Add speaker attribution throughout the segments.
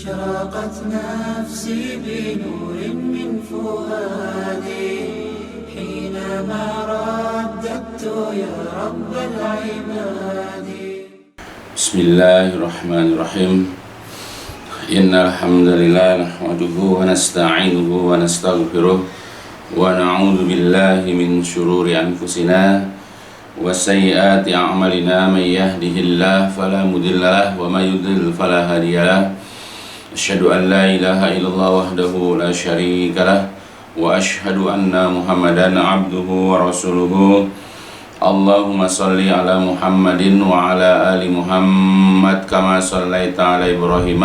Speaker 1: أشرقت نفسي بنور من فؤادي حينما رددت يا رب العباد.
Speaker 2: بسم الله الرحمن الرحيم. إن الحمد لله نحمده ونستعينه ونستغفره ونعوذ بالله من شرور أنفسنا وسيئات أعمالنا. من يهده الله فلا مضل له ومن يضلل فلا هادي له. أشهد أن لا إله إلا الله وحده لا شريك له وأشهد أن محمدا عبده ورسوله. اللهم صل على محمد وعلى آل محمد كما صليت على إبراهيم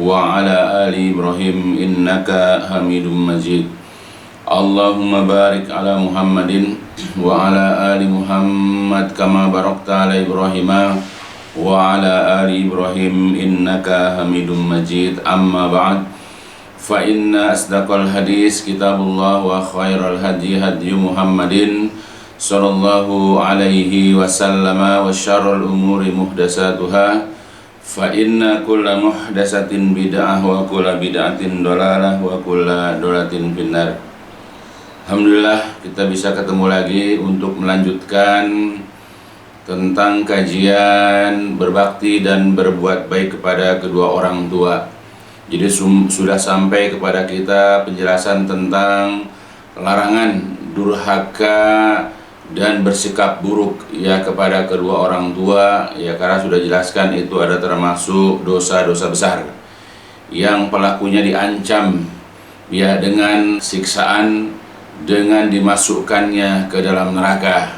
Speaker 2: وعلى آل إبراهيم إنك حميد مجيد. اللهم بارك على محمد وعلى آل محمد كما باركت على إبراهيم وعلى آل إبراهيم إنك حميد مجيد. أما بعد فإن أصدق الحديث كتاب الله وخير الهدي هدي محمد صلى الله عليه وسلم وشر الأمور محدثاتها فإن كل محدثة بدعة وكل بدعة ضلالة وكل ضلالة في النار. Alhamdulillah kita bisa ketemu lagi untuk melanjutkan tentang kajian berbakti dan berbuat baik kepada kedua orang tua. Jadi sudah sampai kepada kita penjelasan tentang larangan durhaka dan bersikap buruk ya kepada kedua orang tua ya, karena sudah jelaskan itu ada termasuk dosa-dosa besar yang pelakunya diancam ya dengan siksaan, dengan dimasukkannya ke dalam neraka.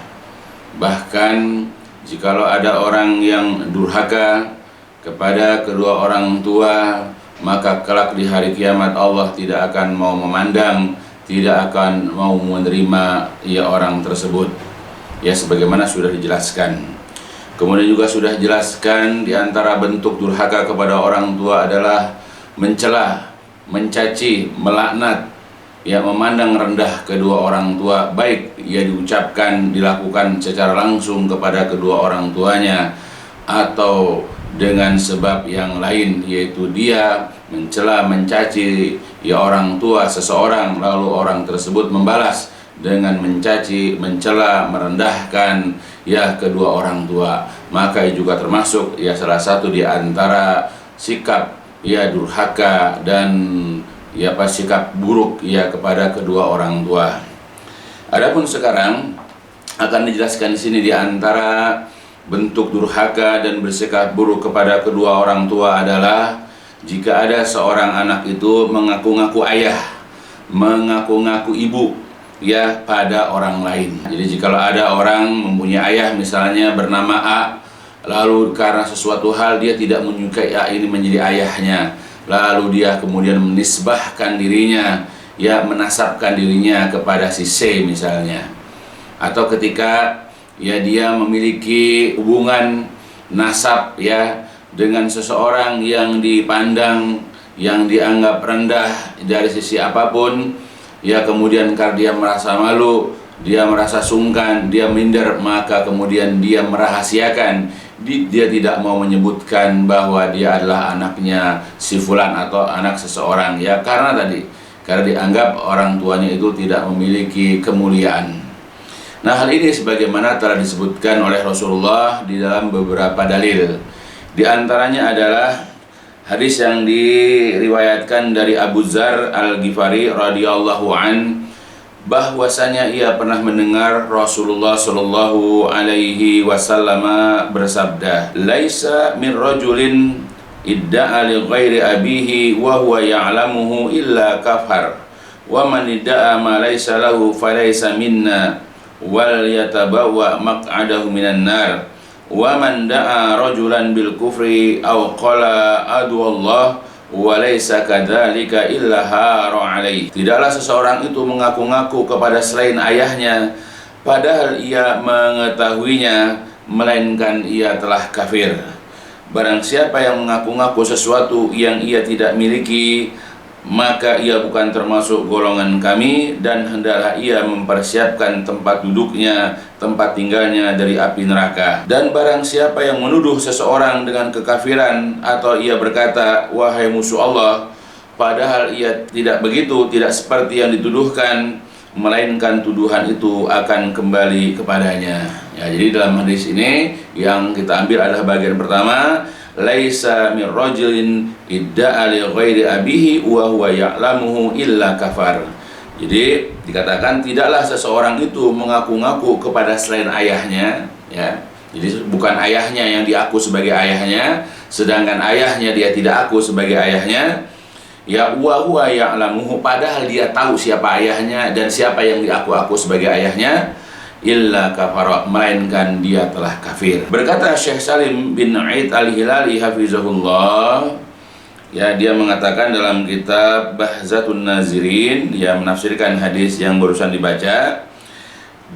Speaker 2: Bahkan jikalau ada orang yang durhaka kepada kedua orang tua, maka kelak di hari kiamat Allah tidak akan mau memandang, tidak akan mau menerima ya orang tersebut. Ya sebagaimana sudah dijelaskan. Kemudian juga sudah dijelaskan di antara bentuk durhaka kepada orang tua adalah mencela, mencaci, melaknat, ya memandang rendah kedua orang tua, baik ia diucapkan, dilakukan secara langsung kepada kedua orang tuanya atau dengan sebab yang lain, yaitu dia mencela, mencaci ya orang tua seseorang, lalu orang tersebut membalas dengan mencaci, mencela, merendahkan ya kedua orang tua. Maka juga termasuk ya salah satu di antara sikap ya durhaka dan ya sikap buruk ya kepada kedua orang tua. Adapun sekarang akan dijelaskan di sini di antara bentuk durhaka dan bersikap buruk kepada kedua orang tua adalah jika ada seorang anak itu mengaku-ngaku ayah, mengaku-ngaku ibu ya pada orang lain. Jadi jikalau ada orang mempunyai ayah misalnya bernama A, lalu karena sesuatu hal dia tidak menyukai A ini menjadi ayahnya, lalu dia kemudian menisbahkan dirinya ya menasabkan dirinya kepada si C misalnya. Atau ketika ya dia memiliki hubungan nasab ya dengan seseorang yang dipandang, yang dianggap rendah dari sisi apapun ya, kemudian karena dia merasa malu, dia merasa sungkan, dia minder, maka kemudian dia merahasiakan, dia tidak mau menyebutkan bahwa dia adalah anaknya si fulan atau anak seseorang ya, karena dianggap orang tuanya itu tidak memiliki kemuliaan. Nah, hal ini sebagaimana telah disebutkan oleh Rasulullah di dalam beberapa dalil. Di antaranya adalah hadis yang diriwayatkan dari Abu Dzar Al-Ghifari radhiyallahu an, bahwasanya ia pernah mendengar Rasulullah sallallahu alaihi wasallam bersabda, "Laisa min rajulin idda'a li ghairi abihi wa huwa ya'lamuhu illa kafar, wa man idda'a ma laysa lahu falaysa minna wal yatabawwa maq'adahu minan nar, wa man da'a rajulan bil kufri aw qala adu Allah wa laysa kadzalika illa hara alaihi." Tidaklah seseorang itu mengaku-ngaku kepada selain ayahnya padahal ia mengetahuinya, melainkan ia telah kafir. Barang siapa yang mengaku-ngaku sesuatu yang ia tidak miliki maka ia bukan termasuk golongan kami, dan hendaklah ia mempersiapkan tempat duduknya, tempat tinggalnya dari api neraka. Dan barang siapa yang menuduh seseorang dengan kekafiran, atau ia berkata, wahai musuh Allah, padahal ia tidak begitu, tidak seperti yang dituduhkan, melainkan tuduhan itu akan kembali kepadanya. Ya, jadi dalam hadis ini yang kita ambil adalah bagian pertama, laisa min rajulin idda'a li ghairi abihi wa huwa ya'lamuhu illa kafar. Jadi dikatakan tidaklah seseorang itu mengaku-ngaku kepada selain ayahnya, ya. Jadi bukan ayahnya yang diaku sebagai ayahnya, sedangkan ayahnya dia tidak aku sebagai ayahnya. Ya wa huwa ya'lamuhu, padahal dia tahu siapa ayahnya dan siapa yang diaku-aku sebagai ayahnya, illa kafara, melainkan dia telah kafir. Berkata Syekh Salim bin Aid Al-Hilali hafizahullah, ya, dia mengatakan dalam kitab Bahzatun Nazirin, dia menafsirkan hadis yang barusan dibaca,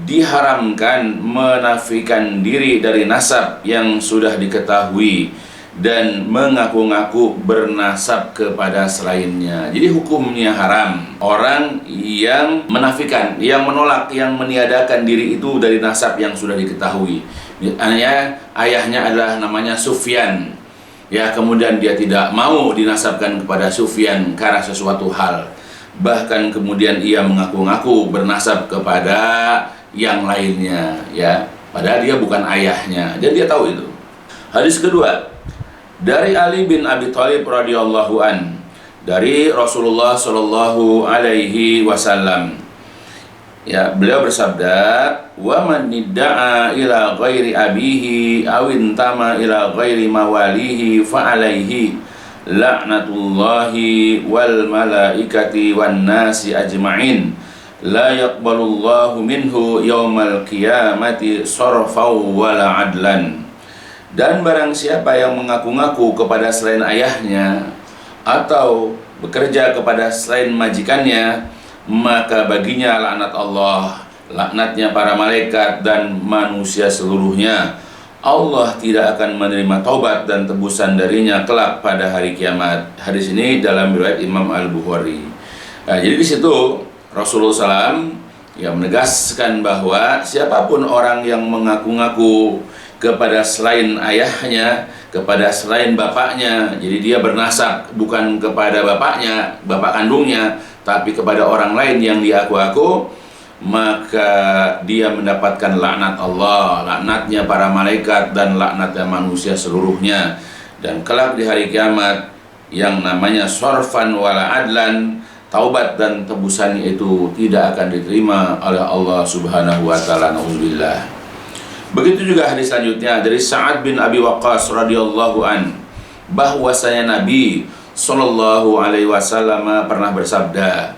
Speaker 2: diharamkan menafikan diri dari nasab yang sudah diketahui dan mengaku-ngaku bernasab kepada selainnya. Jadi hukumnya haram orang yang menafikan, yang menolak, yang meniadakan diri itu dari nasab yang sudah diketahui. Ayahnya adalah namanya Sufyan, ya, kemudian dia tidak mau dinasabkan kepada Sufyan karena sesuatu hal, bahkan kemudian ia mengaku-ngaku bernasab kepada yang lainnya, ya, padahal dia bukan ayahnya dan dia tahu itu. Hadis kedua dari Ali bin Abi Thalib radhiyallahu an, dari Rasulullah sallallahu alaihi wasallam. Ya, beliau bersabda, "Wa man nidda'a ila ghairi abihi aw intama ila ghairi mawalihi fa alaihi la'natullahi wal malaikati wan nasi ajma'in. La yaqbalullahu minhu yaumal qiyamati sarfau wala adlan." Dan barang siapa yang mengaku-ngaku kepada selain ayahnya atau bekerja kepada selain majikannya, maka baginya laknat Allah, laknatnya para malaikat dan manusia seluruhnya. Allah tidak akan menerima taubat dan tebusan darinya kelak pada hari kiamat. Hadis ini dalam riwayat Imam Al-Bukhari. Nah, jadi di situ Rasulullah SAW yang menegaskan bahwa siapapun orang yang mengaku-ngaku kepada selain ayahnya, kepada selain bapaknya, jadi dia bernasab bukan kepada bapaknya, bapak kandungnya, tapi kepada orang lain yang diaku-aku, maka dia mendapatkan laknat Allah, laknatnya para malaikat dan laknatnya manusia seluruhnya. Dan kelak di hari kiamat yang namanya sorfan wala adlan, taubat dan tebusannya itu tidak akan diterima oleh Allah Subhanahu wa taala. Nauzubillah. Begitu juga hadis selanjutnya dari Sa'ad bin Abi Waqqas radhiyallahu an, bahwasanya Nabi sallallahu alaihi wasallam pernah bersabda,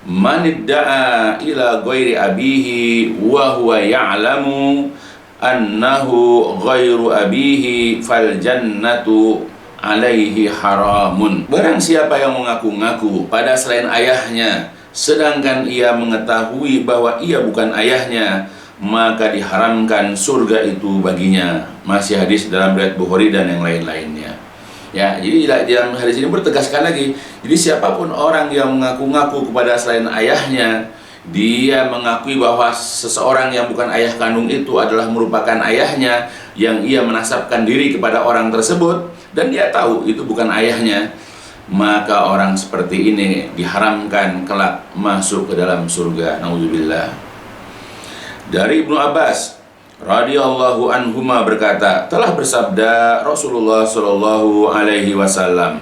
Speaker 2: "Man idda'a ila ghairi abihi wa huwa ya'lamu annahu ghairu abihi fal jannatu alaihi haramun." Barang siapa yang mengaku-ngaku pada selain ayahnya sedangkan ia mengetahui bahwa ia bukan ayahnya, maka diharamkan surga itu baginya. Masih hadis dalam riwayat Bukhari dan yang lain-lainnya. Ya, jadi dalam hadis ini bertegaskan lagi. Jadi siapapun orang yang mengaku-ngaku kepada selain ayahnya, dia mengakui bahwa seseorang yang bukan ayah kandung itu adalah merupakan ayahnya, yang ia menasabkan diri kepada orang tersebut dan dia tahu itu bukan ayahnya, maka orang seperti ini diharamkan kelak masuk ke dalam surga. Nauzubillah. Dari Ibnu Abbas radhiyallahu anhuma berkata, telah bersabda Rasulullah sallallahu alaihi wasallam.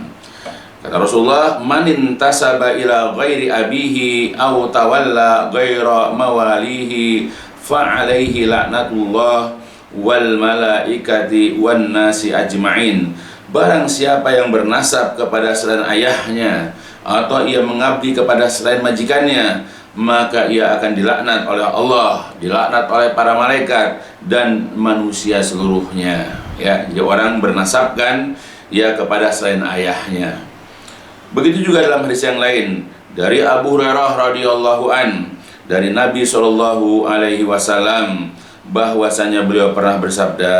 Speaker 2: Kata Rasulullah, "Man intasaba ila ghairi abihi aw tawalla ghaira mawalihi fa alaihi laknatullah wal malaikati wan nasi ajma'in." Barang siapa yang bernasab kepada selain ayahnya atau ia mengabdi kepada selain majikannya, maka ia akan dilaknat oleh Allah, dilaknat oleh para malaikat dan manusia seluruhnya. Ya, jadi orang bernasabkan ya kepada selain ayahnya. Begitu juga dalam hadis yang lain dari Abu Hurairah radhiyallahu an, dari Nabi sallallahu alaihi wasallam, bahwasanya beliau pernah bersabda,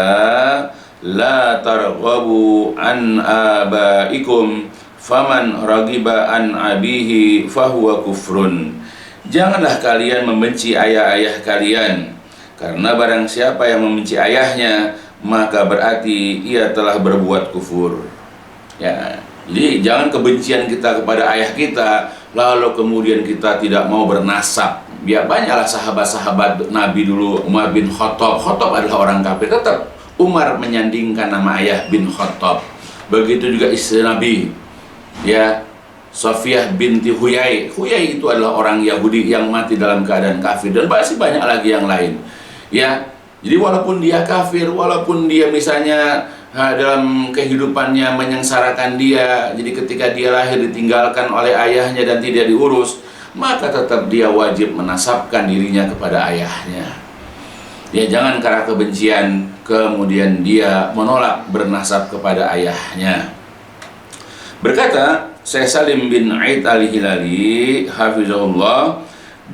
Speaker 2: "La targhabu an abaikum faman ragiba an abihi fahuwa kufrun. Janganlah kalian membenci ayah-ayah kalian, karena barang siapa yang membenci ayahnya, maka berarti ia telah berbuat kufur. Ya, jadi jangan kebencian kita kepada ayah kita, lalu kemudian kita tidak mau bernasab. Ya, banyaklah sahabat-sahabat Nabi dulu. Umar bin Khattab adalah orang kafir, tetap Umar menyandingkan nama ayah bin Khattab. Begitu juga istri Nabi, ya, Safiyah binti Huyai. Huyai itu adalah orang Yahudi yang mati dalam keadaan kafir, dan masih banyak lagi yang lain. Ya, jadi walaupun dia kafir, walaupun dia misalnya dalam kehidupannya menyengsarakan dia, jadi ketika dia lahir ditinggalkan oleh ayahnya dan tidak diurus, maka tetap dia wajib menasabkan dirinya kepada ayahnya. Ya, jangan karena kebencian kemudian dia menolak bernasab kepada ayahnya. Berkata Syekh Salim bin Aid al-Hilali hafizahullah,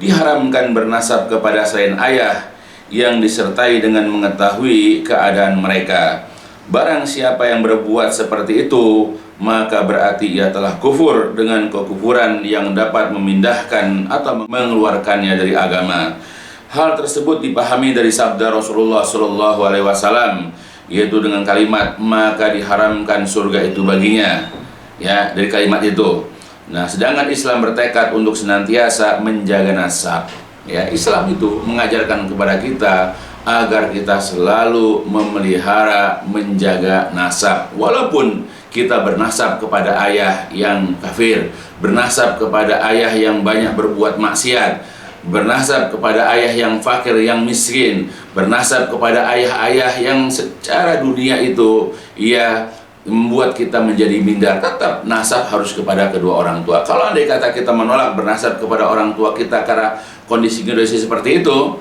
Speaker 2: diharamkan bernasab kepada selain ayah yang disertai dengan mengetahui keadaan mereka. Barang siapa yang berbuat seperti itu, maka berarti ia telah kufur dengan kekufuran yang dapat memindahkan atau mengeluarkannya dari agama. Hal tersebut dipahami dari sabda Rasulullah SAW, yaitu dengan kalimat maka diharamkan surga itu baginya. Ya, dari kalimat itu. Nah, sedangkan Islam bertekad untuk senantiasa menjaga nasab. Ya, Islam itu mengajarkan kepada kita agar kita selalu memelihara, menjaga nasab. Walaupun kita bernasab kepada ayah yang kafir, bernasab kepada ayah yang banyak berbuat maksiat, bernasab kepada ayah yang fakir, yang miskin, bernasab kepada ayah-ayah yang secara dunia itu ia membuat kita menjadi minder, tetap nasab harus kepada kedua orang tua. Kalau andai kata kita menolak bernasab kepada orang tua kita karena kondisi seperti itu,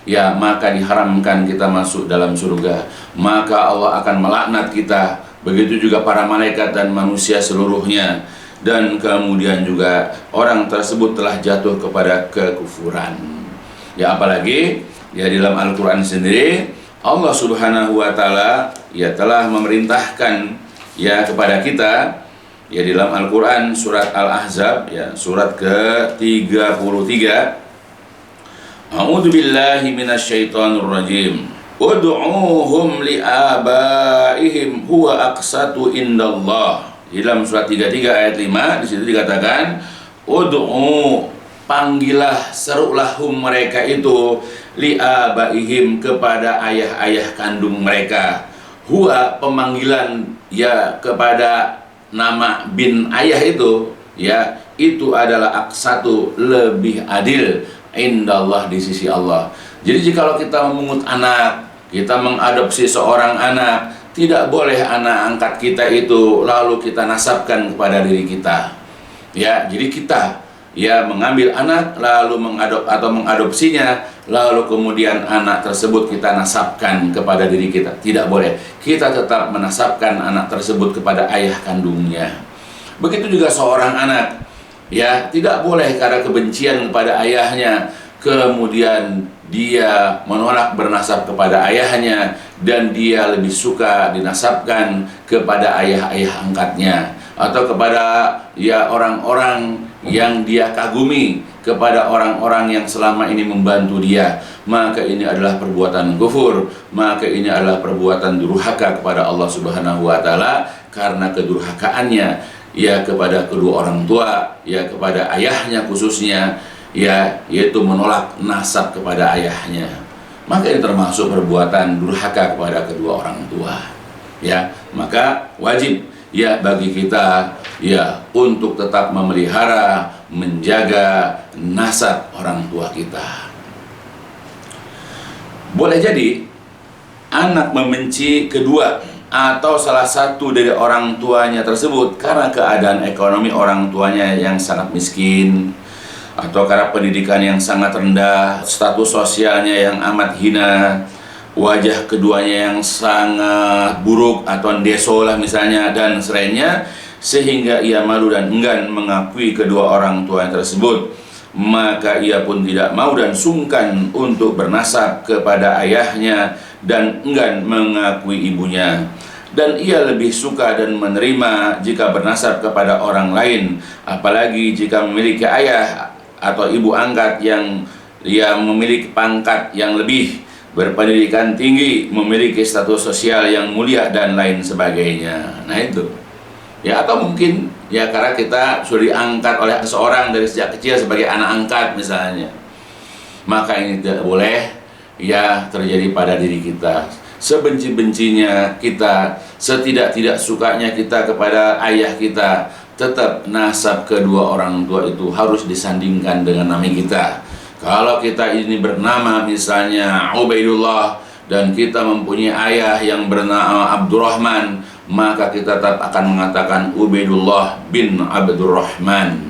Speaker 2: ya maka diharamkan kita masuk dalam surga. Maka Allah akan melaknat kita, begitu juga para malaikat dan manusia seluruhnya. Dan kemudian juga orang tersebut telah jatuh kepada kekufuran. Ya, apalagi ya dalam Al-Quran sendiri Allah Subhanahu wa Ta'ala ya telah memerintahkan ya kepada kita ya di dalam Al-Quran surat Al-Ahzab ya surat ke-33, A'udzu billahi minasyaitonir rajim. Ud'uuhum li'abaihim huwa aqsatu indallah. Di dalam surat 33 ayat 5 di situ dikatakan ud'u, panggillah, serulah mereka itu li'abaihim, kepada ayah-ayah kandung mereka. Huwa, pemanggilan ya kepada nama bin ayah itu ya, itu adalah aqsatu, lebih adil, indallah, di sisi Allah. Jadi jikalau kita memungut anak, kita mengadopsi seorang anak, tidak boleh anak angkat kita itu lalu kita nasabkan kepada diri kita. Ya, jadi kita ya mengambil anak lalu mengadopsinya, lalu kemudian anak tersebut kita nasabkan kepada diri kita. Tidak boleh. Kita tetap menasabkan anak tersebut kepada ayah kandungnya. Begitu juga seorang anak, ya tidak boleh karena kebencian kepada ayahnya kemudian dia menolak bernasab kepada ayahnya dan dia lebih suka dinasabkan kepada ayah-ayah angkatnya atau kepada ya orang-orang yang dia kagumi, kepada orang-orang yang selama ini membantu dia. Maka ini adalah perbuatan kufur, maka ini adalah perbuatan durhaka kepada Allah Subhanahu wa Ta'ala, karena kedurhakaannya ya kepada kedua orang tua, ya kepada ayahnya khususnya, ya yaitu menolak nasab kepada ayahnya. Maka ini termasuk perbuatan durhaka kepada kedua orang tua. Ya, maka wajib ya bagi kita ya untuk tetap memelihara, menjaga nasab orang tua kita. Boleh jadi anak membenci kedua atau salah satu dari orang tuanya tersebut karena keadaan ekonomi orang tuanya yang sangat miskin, atau karena pendidikan yang sangat rendah, status sosialnya yang amat hina, wajah keduanya yang sangat buruk atau ndeso lah misalnya dan selainnya, sehingga ia malu dan enggan mengakui kedua orang tua tersebut. Maka ia pun tidak mau dan sungkan untuk bernasab kepada ayahnya dan enggan mengakui ibunya. dan ia lebih suka dan menerima jika bernasab kepada orang lain, apalagi jika memiliki ayah atau ibu angkat yang memiliki pangkat yang lebih, berpendidikan tinggi, memiliki status sosial yang mulia dan lain sebagainya. Nah itu ya, atau mungkin ya karena kita sudah diangkat oleh seseorang dari sejak kecil sebagai anak angkat misalnya, maka ini tidak boleh ya terjadi pada diri kita. Sebenci-bencinya kita, setidak-tidak sukanya kita kepada ayah kita, tetap nasab kedua orang tua itu harus disandingkan dengan nama kita. Kalau kita ini bernama misalnya Ubaidullah dan kita mempunyai ayah yang bernama Abdurrahman, maka kita tetap akan mengatakan Ubaidullah bin Abdurrahman.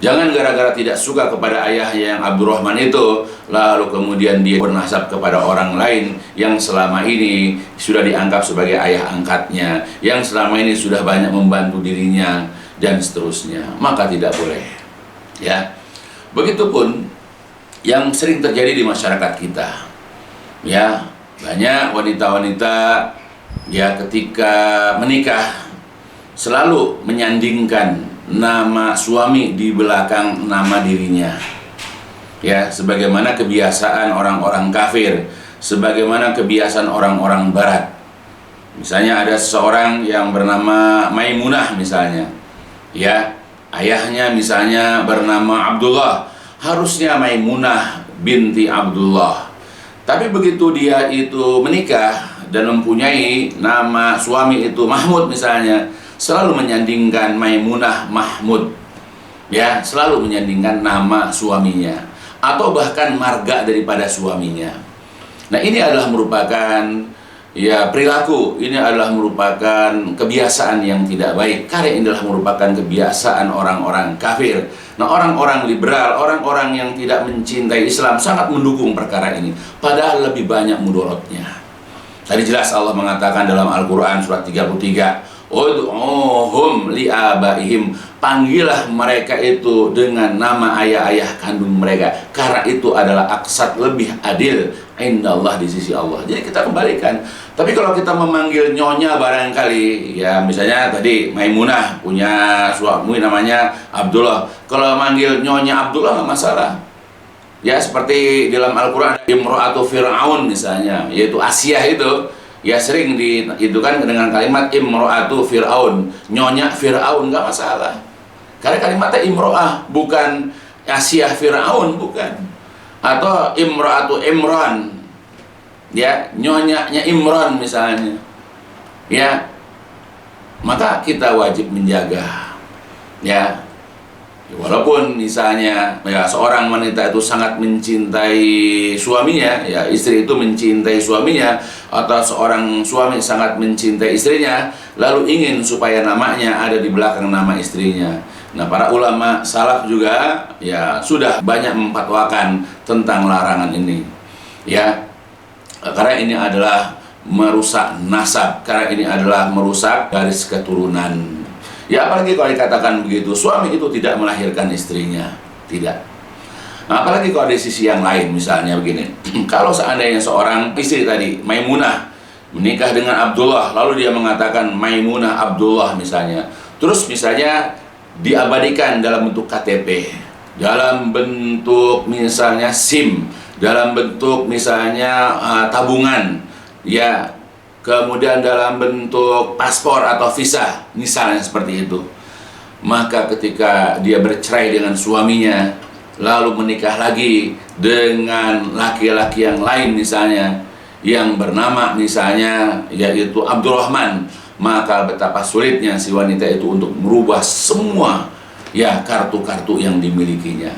Speaker 2: Jangan gara-gara tidak suka kepada ayahnya yang Abdurrahman itu, lalu kemudian dia bernasab kepada orang lain yang selama ini sudah dianggap sebagai ayah angkatnya, yang selama ini sudah banyak membantu dirinya, dan seterusnya. Maka tidak boleh. Ya, begitupun yang sering terjadi di masyarakat kita. Ya, banyak wanita-wanita ya ketika menikah selalu menyandingkan nama suami di belakang nama dirinya. Ya, sebagaimana kebiasaan orang-orang kafir, sebagaimana kebiasaan orang-orang barat. Misalnya ada seseorang yang bernama Maimunah misalnya. Ya, ayahnya misalnya bernama Abdullah, harusnya Maimunah binti Abdullah. Tapi begitu dia itu menikah dan mempunyai nama suami itu Mahmud misalnya, selalu menyandingkan Maimunah Mahmud, ya, selalu menyandingkan nama suaminya atau bahkan marga daripada suaminya. Nah, ini adalah merupakan ya perilaku, ini adalah merupakan kebiasaan yang tidak baik, karena ini adalah merupakan kebiasaan orang-orang kafir. Nah, orang-orang liberal, orang-orang yang tidak mencintai Islam sangat mendukung perkara ini, padahal lebih banyak mudorotnya. Tadi jelas Allah mengatakan dalam Al-Quran surat 33, ud'uhum li'abaihim, panggillah mereka itu dengan nama ayah-ayah kandung mereka, karena itu adalah aqsat, lebih adil indallah, di sisi Allah. Jadi kita kembalikan. Tapi kalau kita memanggil nyonya barangkali, ya misalnya tadi Maimunah punya suami namanya Abdullah, kalau manggil nyonya Abdullah nggak masalah. Ya, seperti dalam Al-Quran Imro'atu Fir'aun misalnya, yaitu Asia itu, ya sering kan dengan kalimat Imro'atu Fir'aun, nyonya Fir'aun, nggak masalah. Karena kalimatnya Imro'ah, bukan Asia Fir'aun, bukan. Atau Imro'atu Imran, ya, nyonyanya Imran misalnya. Ya, maka kita wajib menjaga. Ya, walaupun misalnya ya seorang wanita itu sangat mencintai suaminya, ya istri itu mencintai suaminya, atau seorang suami sangat mencintai istrinya, lalu ingin supaya namanya ada di belakang nama istrinya. Nah, para ulama salaf juga ya sudah banyak memfatwakan tentang larangan ini. Ya, karena ini adalah merusak nasab, karena ini adalah merusak garis keturunan. Ya, apalagi kalau dikatakan begitu, suami itu tidak melahirkan istrinya, tidak. Nah, apalagi kalau ada sisi yang lain, misalnya begini, kalau seandainya seorang istri tadi, Maimunah, menikah dengan Abdullah, lalu dia mengatakan Maimunah Abdullah misalnya, terus misalnya diabadikan dalam bentuk KTP, dalam bentuk misalnya SIM, dalam bentuk misalnya tabungan, ya, kemudian dalam bentuk paspor atau visa, misalnya seperti itu. Maka ketika dia bercerai dengan suaminya, lalu menikah lagi dengan laki-laki yang lain misalnya, yang bernama misalnya yaitu Abdurrahman, maka betapa sulitnya si wanita itu untuk merubah semua ya kartu-kartu yang dimilikinya.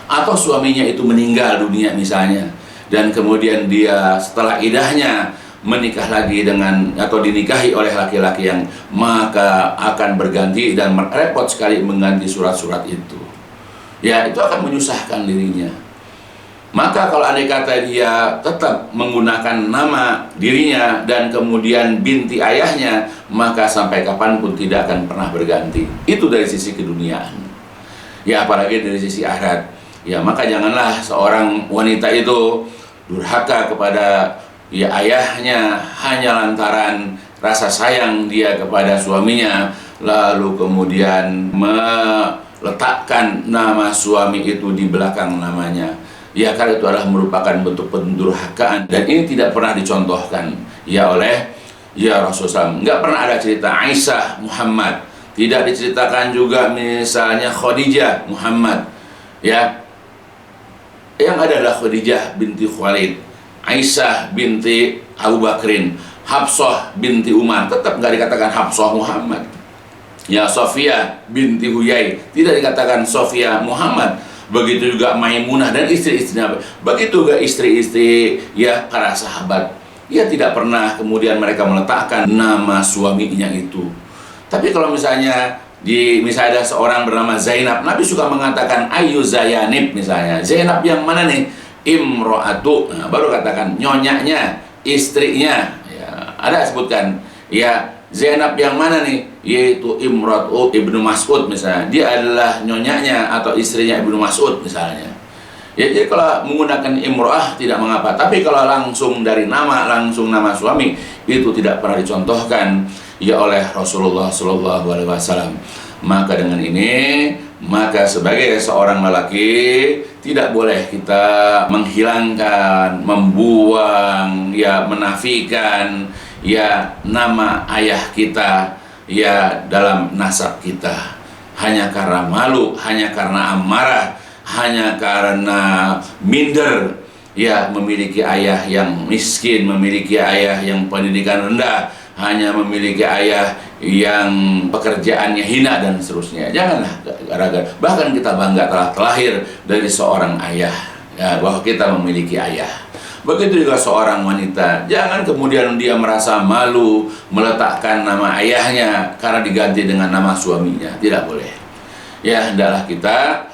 Speaker 2: Atau suaminya itu meninggal dunia misalnya, dan kemudian dia setelah idahnya menikah lagi dengan atau dinikahi oleh laki-laki yang, maka akan berganti dan repot sekali mengganti surat-surat itu. Ya, itu akan menyusahkan dirinya. Maka kalau andai kata dia tetap menggunakan nama dirinya dan kemudian binti ayahnya, maka sampai kapanpun tidak akan pernah berganti. Itu dari sisi keduniaan. Ya, apalagi dari sisi akhirat. Ya, maka janganlah seorang wanita itu durhaka kepada ya ayahnya hanya lantaran rasa sayang dia kepada suaminya, lalu kemudian meletakkan nama suami itu di belakang namanya. Ya, karena itu adalah merupakan bentuk pendurhakaan, dan ini tidak pernah dicontohkan oleh Rasulullah. Nggak pernah ada cerita Aisyah Muhammad, tidak diceritakan juga misalnya Khadijah Muhammad. Ya, yang ada adalah Khadijah binti Khalid, Aisyah binti Abu Bakrin, Hafsah binti Umar, tetap nggak dikatakan Hafsah Muhammad. Ya, Sofia binti Huyai, tidak dikatakan Sofia Muhammad. Begitu juga Maimunah dan istri-istrinya. Begitu juga istri-istri para sahabat. Tidak pernah kemudian mereka meletakkan nama suaminya itu. Tapi kalau misalnya misalnya ada seorang bernama Zainab, Nabi suka mengatakan ayu Zayanib, misalnya Zainab yang mana nih? Imro'atu, baru katakan nyonyanya, istrinya. Ada sebutkan Zainab yang mana nih? Yaitu Imro'atu Ibnu Mas'ud misalnya. Dia adalah nyonyanya atau istrinya Ibnu Mas'ud misalnya. Jadi kalau menggunakan imro'ah tidak mengapa. Tapi kalau langsung dari langsung nama suami, itu tidak pernah dicontohkan oleh Rasulullah SAW. Maka dengan ini, sebagai seorang lelaki tidak boleh kita menghilangkan, membuang, menafikan nama ayah kita dalam nasab kita, hanya karena malu, hanya karena amarah, hanya karena minder memiliki ayah yang miskin, memiliki ayah yang pendidikan rendah, hanya memiliki ayah yang pekerjaannya hina dan seterusnya. Janganlah gara-gara, bahkan kita bangga telah terlahir dari seorang ayah, bahwa kita memiliki ayah. Begitu juga seorang wanita, jangan kemudian dia merasa malu meletakkan nama ayahnya karena diganti dengan nama suaminya. Tidak boleh. Hendaklah kita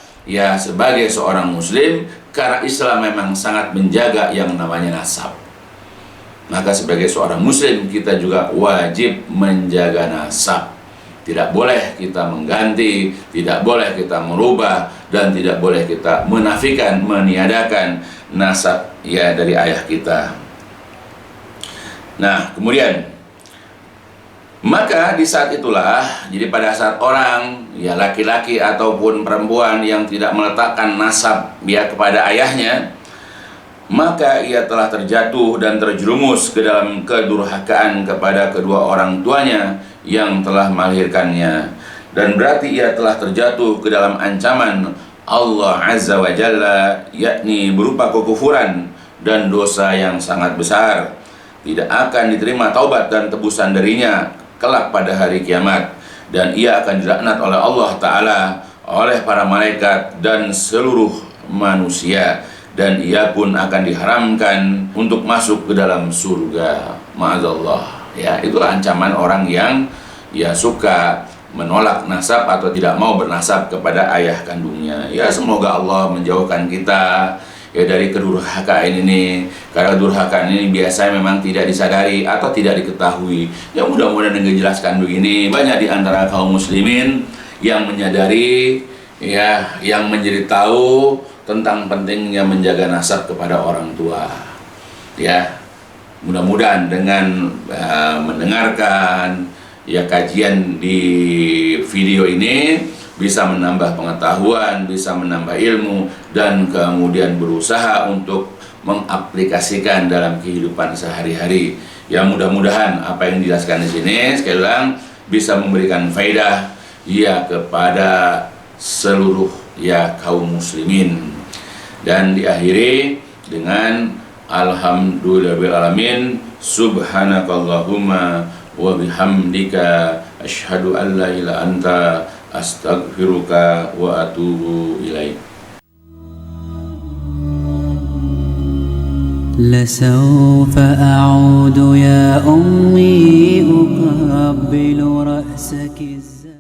Speaker 2: sebagai seorang muslim, karena Islam memang sangat menjaga yang namanya nasab. Maka sebagai seorang muslim kita juga wajib menjaga nasab. Tidak boleh kita mengganti, tidak boleh kita merubah, dan tidak boleh kita menafikan, meniadakan nasab dari ayah kita. Nah, kemudian maka di saat itulah, jadi pada saat orang laki-laki ataupun perempuan yang tidak meletakkan nasab kepada ayahnya, maka ia telah terjatuh dan terjerumus ke dalam kedurhakaan kepada kedua orang tuanya yang telah melahirkannya, dan berarti ia telah terjatuh ke dalam ancaman Allah Azza wa Jalla, yakni berupa kekufuran dan dosa yang sangat besar. Tidak akan diterima taubat dan tebusan darinya kelak pada hari kiamat, dan ia akan dilaknat oleh Allah Ta'ala, oleh para malaikat dan seluruh manusia, dan ia pun akan diharamkan untuk masuk ke dalam surga. Ma'azallah. Itulah ancaman orang yang suka menolak nasab atau tidak mau bernasab kepada ayah kandungnya. Semoga Allah menjauhkan kita dari kedurhakaan ini, karena kedurhakaan ini biasanya memang tidak disadari atau tidak diketahui. Mudah-mudahan dengan jelaskan begini, banyak di antara kaum muslimin yang menyadari, yang menjadi tahu tentang pentingnya menjaga nasab kepada orang tua. Mudah-mudahan dengan mendengarkan kajian di video ini bisa menambah pengetahuan, bisa menambah ilmu, dan kemudian berusaha untuk mengaplikasikan dalam kehidupan sehari-hari. Mudah-mudahan apa yang dijelaskan di sini sekali lagi bisa memberikan faedah kepada seluruh kaum muslimin. Dan diakhiri dengan alhamdulillahirabbil alamin, subhanakallahumma wa bihamdika asyhadu an la ilaha anta astaghfiruka wa atubu ilaik.
Speaker 1: لسوف أعود يا أمي أقبل رأسك